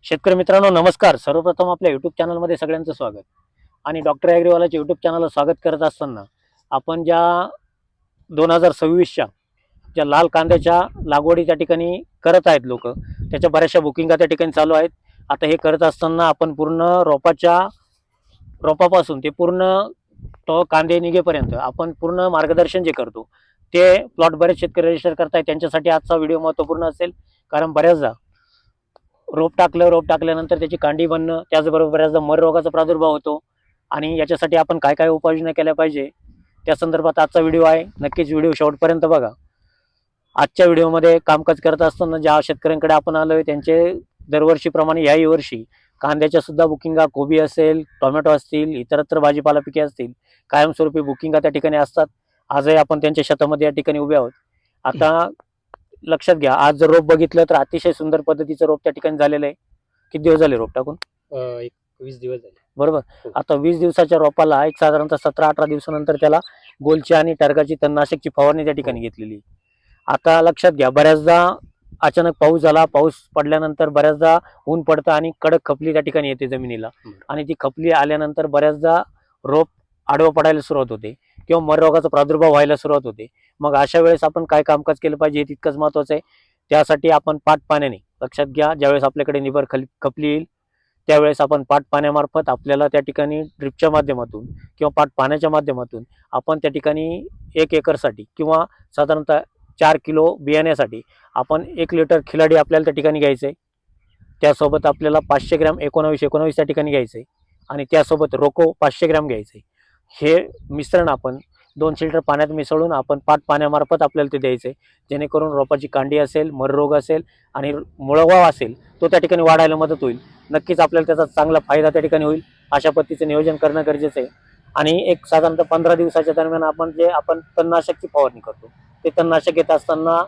शेतकरी मित्रांनो नमस्कार. सर्वप्रथम आपल्या यूट्यूब चॅनलमध्ये सगळ्यांचं स्वागत. आणि डॉक्टर ॲग्रीवालाच्या यूट्यूब चॅनलला स्वागत करत असताना आपण ज्या 2026च्या ज्या लाल कांद्याच्या लागवडी त्या ठिकाणी करत आहेत लोक, त्याच्या बऱ्याचशा बुकिंगा त्या ठिकाणी चालू आहेत. आता हे करत असताना आपण पूर्ण रोपापासून ते पूर्ण तो कांदे निघेपर्यंत आपण पूर्ण मार्गदर्शन जे करतो ते प्लॉट बरेच शेतकरी रजिस्टर करतायत. त्यांच्यासाठी आजचा व्हिडिओ महत्त्वपूर्ण असेल, कारण बऱ्याचदा रोप टाकल्यानंतर त्याची कांडी बनणं, त्याचबरोबर बऱ्याचदा मर रोगाचा प्रादुर्भाव होतो. आणि याच्यासाठी आपण काय काय उपाययोजना केल्या पाहिजे त्या संदर्भात आजचा व्हिडिओ आहे. नक्कीच व्हिडिओ शेवटपर्यंत बघा. आजच्या व्हिडिओमध्ये कामकाज करत असताना ज्या शेतकऱ्यांकडे आपण आलोय त्यांचे दरवर्षीप्रमाणे याही वर्षी कांद्याच्या सुद्धा बुकिंगा, कोबी असेल, टोमॅटो असतील, इतरत्र भाजीपाला पिके असतील, कायमस्वरूपी बुकिंगा त्या ठिकाणी असतात. आजही आपण त्यांच्या शेतामध्ये या ठिकाणी उभे आहोत. आता लक्षात घ्या, आज जर रोप बघितलं तर अतिशय सुंदर पद्धतीचं रोप त्या ठिकाणी झालेलं आहे. किती दिवस झाले रोप टाकून? एक 20 दिवस झाले. बरोबर. हो. आता 20 दिवसाच्या रोपाला एक साधारणतः 17-18 दिवसानंतर त्याला गोलची आणि टरकाची तणनाशकची फवारणी त्या ठिकाणी घेतलेली. आता लक्षात घ्या, बऱ्याचदा अचानक पाऊस झाला, पाऊस पडल्यानंतर बऱ्याचदा ऊन पडतं आणि कडक खपली त्या ठिकाणी येते जमिनीला. आणि ती खपली आल्यानंतर बऱ्याचदा रोप आडवं पडायला सुरुवात होते किंवा मर रोगाचा प्रादुर्भाव व्हायला सुरुवात होते. मग अशा वेळेस आपण काय कामकाज केलं पाहिजे हे तितकंच महत्त्वाचं आहे. त्यासाठी आपण पाट पाण्याने, लक्षात घ्या, ज्यावेळेस आपल्याकडे निबर खपली येईल त्यावेळेस आपण पाट पाण्यामार्फत आपल्याला त्या ठिकाणी ड्रिपच्या माध्यमातून किंवा पाट पाण्याच्या माध्यमातून आपण त्या ठिकाणी 1 एकरसाठी किंवा साधारणतः 4 किलो बियाण्यासाठी आपण 1 लिटर खिलाडी आपल्याला त्या ठिकाणी घ्यायचं आहे. त्यासोबत आपल्याला 500 ग्रॅम 19-19 त्या ठिकाणी घ्यायचं आहे. आणि त्यासोबत रोको 500 ग्रॅम घ्यायचं आहे. हे मिश्रण आपण 200 लिटर पाण्यात मिसळून आपण पाट पाण्यामार्फत आपल्याला ते द्यायचं आहे, जेणेकरून रोपाची कांडी असेल, मर रोग असेल आणि मुळवाव असेल तो त्या ठिकाणी वाढायला मदत होईल. नक्कीच आपल्याला त्याचा चांगला फायदा त्या ठिकाणी होईल. अशा पद्धतीचं नियोजन करणं गरजेचं आहे. आणि एक साधारणतः 15 दिवसाच्या दरम्यान आपण तणनाशकची फवारणी करतो. ते तणनाशक घेत असताना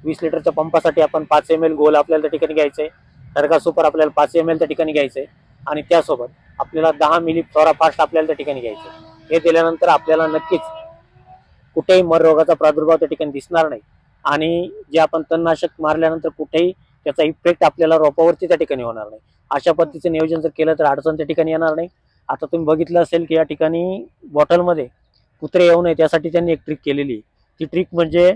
20 लिटरच्या पंपासाठी आपण 5 ml गोल आपल्याला त्या ठिकाणी घ्यायचं आहे. टरका सुपर आपल्याला 5 ml त्या ठिकाणी घ्यायचं आहे. आणि त्यासोबत आपल्याला 10 मिली फ्लोरा फास्ट आपल्याला त्या ठिकाणी घ्यायचं आहे. हे दिल्यानंतर आपल्याला नक्कीच कुठेही मर रोगाचा प्रादुर्भाव त्या ठिकाणी दिसणार नाही. आणि जे आपण तणनाशक मारल्यानंतर कुठेही त्याचा इफेक्ट आपल्याला रोपावरती त्या ठिकाणी होणार नाही. अशा पद्धतीचं नियोजन जर केलं तर अडचण त्या ठिकाणी येणार नाही. आता तुम्ही बघितलं असेल की या ठिकाणी बॉटलमध्ये कुत्रे येऊ नये त्यासाठी त्यांनी एक ट्रिक केलेली आहे. ती ट्रिक म्हणजे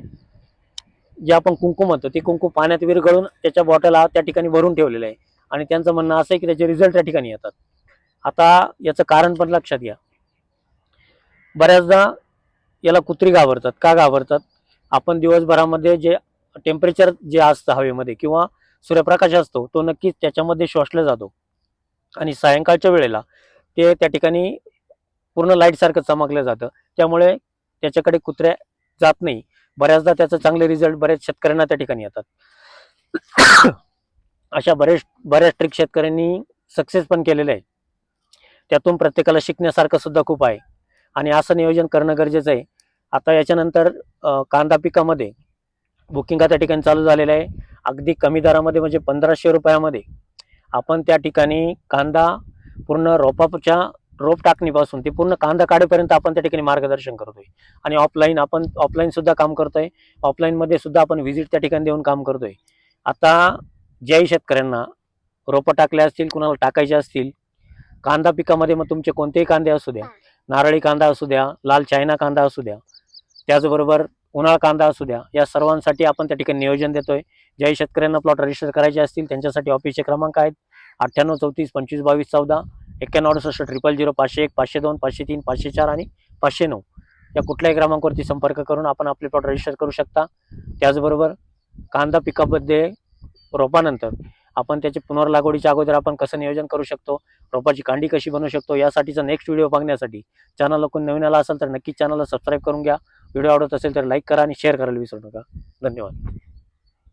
जे आपण कुंकू म्हणतो ते कुंकू पाण्यात विरघळून त्याच्या बॉटलला त्या ठिकाणी भरून ठेवलेलं आहे. आणि त्यांचं म्हणणं असं आहे की त्याचे रिझल्ट त्या ठिकाणी येतात. आता याचं कारण पण लक्षात घ्या. बऱ्याचदा याला कुत्री घाबरतात. का घाबरतात? आपण दिवसभरामध्ये जे टेम्परेचर जे असतं हवेमध्ये किंवा सूर्यप्रकाश असतो तो नक्कीच त्याच्यामध्ये शोषला जातो. आणि सायंकाळच्या वेळेला ते त्या ठिकाणी पूर्ण लाईटसारखं चमकलं जातं. त्यामुळे त्याच्याकडे कुत्र्या जात नाही. बऱ्याचदा त्याचं चांगले रिझल्ट बऱ्याच शेतकऱ्यांना त्या ठिकाणी येतात. अशा बऱ्याच ट्रिक शेतकऱ्यांनी सक्सेस पण केलेले आहे. त्यातून प्रत्येकाला शिकण्यासारखं सुद्धा खूप आहे. आणि असं नियोजन करणं गरजेचं आहे. आता याच्यानंतर कांदा पिकामध्ये बुकिंगा त्या ठिकाणी चालू झालेलं आहे. अगदी कमी दरामध्ये म्हणजे 1500 रुपयामध्ये आपण त्या ठिकाणी कांदा पूर्ण रोप टाकणीपासून ते पूर्ण कांदा काढेपर्यंत आपण त्या ठिकाणी मार्गदर्शन करतोय. आणि ऑफलाईन सुद्धा काम करतोय. ऑफलाईनमध्ये सुद्धा आपण व्हिजिट त्या ठिकाणी देऊन काम करतोय. आता ज्याही शेतकऱ्यांना रोपं टाकले असतील, कुणाला टाकायचे असतील, कांदा पिकामध्ये मग तुमचे कोणतेही कांदे असू द्या, नारळी कांदा असू द्या, लाल चायना कांदा असू द्या, त्याचबरोबर उन्हाळा कांदा असू द्या, या सर्वांसाठी आपण त्या ठिकाणी नियोजन देतोय. ज्याही शेतकऱ्यांना प्लॉट रजिस्टर करायचे असतील त्यांच्यासाठी ऑफिसचे क्रमांक आहेत 98 34 25 22 14, 91 68 000 501 502 503 504 आणि 509 या कुठल्याही क्रमांकावरती संपर्क करून आपण आपले प्लॉट रजिस्टर करू शकता. त्याचबरोबर कांदा पिकामध्ये रोपानंतर आपण त्याचे पुनर्लागवडीच्या अगोदर आपण कसं नियोजन करू शकतो, रोपाची कांडी कशी बनवू शकतो, यासाठीचा नेक्स्ट व्हिडिओ बघण्यासाठी चॅनलला कोण नवीन आला असेल तर नक्की चॅनलला सबस्क्राईब करून घ्या. व्हिडिओ आवडत असेल तर लाईक करा आणि शेअर करायला विसरू नका. धन्यवाद.